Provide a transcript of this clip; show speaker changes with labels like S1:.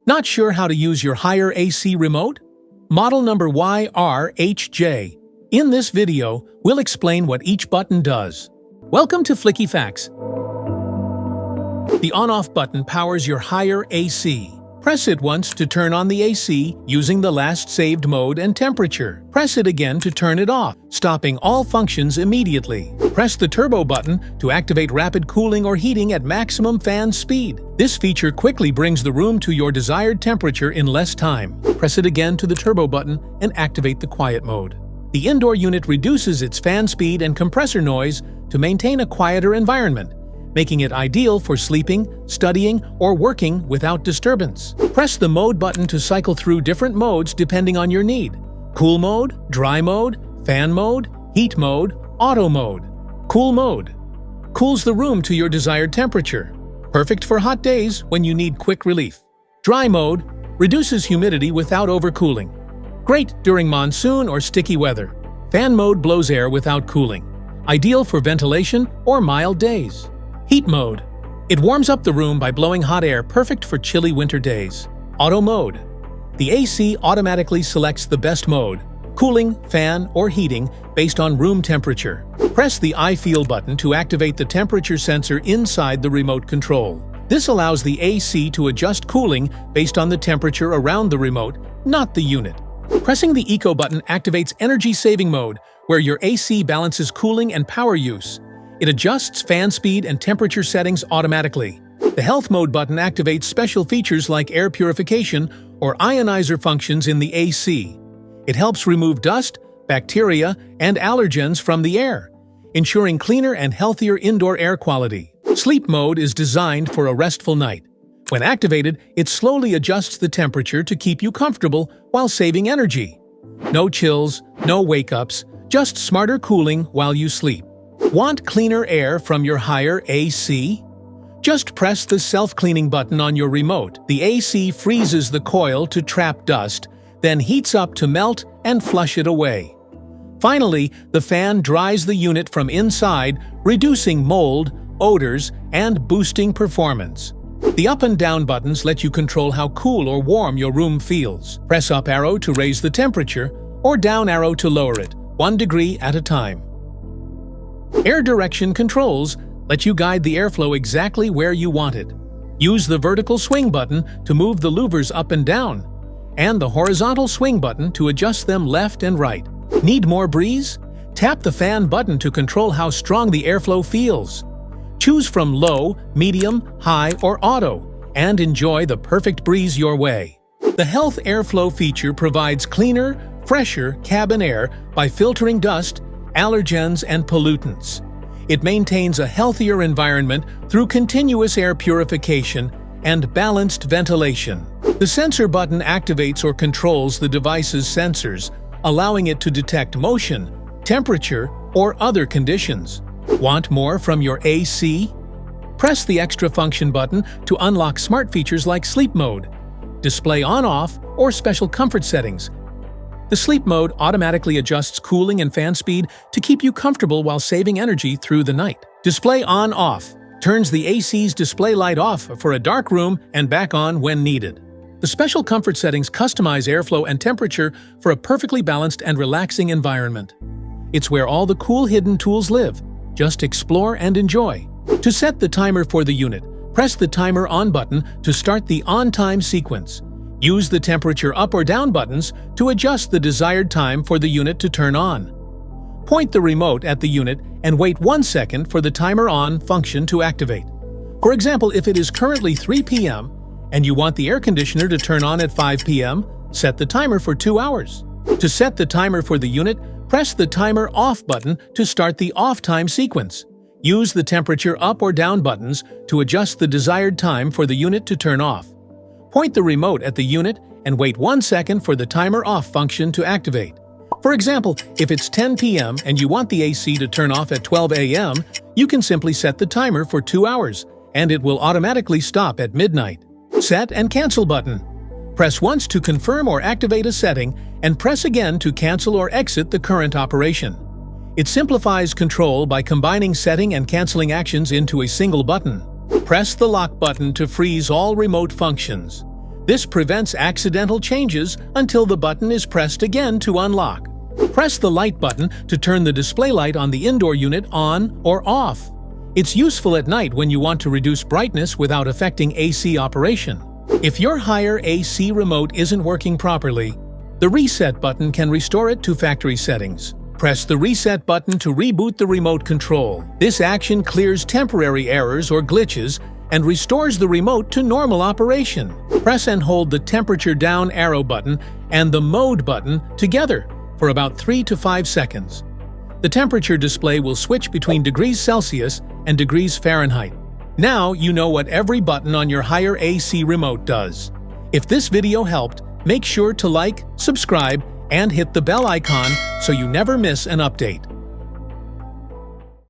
S1: Not sure how to use your Haier AC remote? Model number YRHJ. In this video, we'll explain what each button does. Welcome to Flicky Facts. The on-off button powers your Haier AC. Press it once to turn on the AC using the last saved mode and temperature. Press it again to turn it off, stopping all functions immediately. Press the turbo button to activate rapid cooling or heating at maximum fan speed. This feature quickly brings the room to your desired temperature in less time. Press it again to the turbo button and activate the quiet mode. The indoor unit reduces its fan speed and compressor noise to maintain a quieter environment, making it ideal for sleeping, studying, or working without disturbance. Press the mode button to cycle through different modes depending on your need. Cool mode, dry mode, fan mode, heat mode, auto mode. Cool mode cools the room to your desired temperature. Perfect for hot days when you need quick relief. Dry mode reduces humidity without overcooling. Great during monsoon or sticky weather. Fan mode blows air without cooling. Ideal for ventilation or mild days. Heat mode. It warms up the room by blowing hot air, perfect for chilly winter days. Auto mode. The AC automatically selects the best mode, cooling, fan, or heating, based on room temperature. Press the I Feel button to activate the temperature sensor inside the remote control. This allows the AC to adjust cooling based on the temperature around the remote, not the unit. Pressing the Eco button activates energy saving mode, where your AC balances cooling and power use. It adjusts fan speed and temperature settings automatically. The Health Mode button activates special features like air purification or ionizer functions in the AC. It helps remove dust, bacteria, and allergens from the air, ensuring cleaner and healthier indoor air quality. Sleep Mode is designed for a restful night. When activated, it slowly adjusts the temperature to keep you comfortable while saving energy. No chills, no wake-ups, just smarter cooling while you sleep. Want cleaner air from your Haier AC? Just press the self-cleaning button on your remote. The AC freezes the coil to trap dust, then heats up to melt and flush it away. Finally, the fan dries the unit from inside, reducing mold, odors, and boosting performance. The up and down buttons let you control how cool or warm your room feels. Press up arrow to raise the temperature, or down arrow to lower it, 1 degree at a time. Air direction controls let you guide the airflow exactly where you want it. Use the vertical swing button to move the louvers up and down, and the horizontal swing button to adjust them left and right. Need more breeze? Tap the fan button to control how strong the airflow feels. Choose from low, medium, high, or auto, and enjoy the perfect breeze your way. The Health Airflow feature provides cleaner, fresher cabin air by filtering dust, allergens, and pollutants. It maintains a healthier environment through continuous air purification and balanced ventilation. The sensor button activates or controls the device's sensors, allowing it to detect motion, temperature, or other conditions. Want more from your AC? Press the Extra Function button to unlock smart features like Sleep Mode, Display On-Off, or special comfort settings. The Sleep Mode automatically adjusts cooling and fan speed to keep you comfortable while saving energy through the night. Display On-Off turns the AC's display light off for a dark room and back on when needed. The special comfort settings customize airflow and temperature for a perfectly balanced and relaxing environment. It's where all the cool hidden tools live. Just explore and enjoy. To set the timer for the unit, press the Timer On button to start the on-time sequence. Use the temperature up or down buttons to adjust the desired time for the unit to turn on. Point the remote at the unit and wait 1 second for the Timer On function to activate. For example, if it is currently 3 p.m. and you want the air conditioner to turn on at 5 p.m., set the timer for 2 hours. To set the timer for the unit, press the Timer Off button to start the off time sequence. Use the temperature up or down buttons to adjust the desired time for the unit to turn off. Point the remote at the unit and wait 1 second for the Timer Off function to activate. For example, if it's 10 p.m. and you want the AC to turn off at 12 a.m., you can simply set the timer for 2 hours, and it will automatically stop at midnight. Set and Cancel button. Press once to confirm or activate a setting, and press again to cancel or exit the current operation. It simplifies control by combining setting and canceling actions into a single button. Press the lock button to freeze all remote functions. This prevents accidental changes until the button is pressed again to unlock. Press the light button to turn the display light on the indoor unit on or off. It's useful at night when you want to reduce brightness without affecting AC operation. If your Haier AC remote isn't working properly, the reset button can restore it to factory settings. Press the reset button to reboot the remote control. This action clears temporary errors or glitches and restores the remote to normal operation. Press and hold the temperature down arrow button and the mode button together for about 3 to 5 seconds. The temperature display will switch between degrees Celsius and degrees Fahrenheit. Now you know what every button on your Haier AC remote does. If this video helped, make sure to like, subscribe, and hit the bell icon so you never miss an update.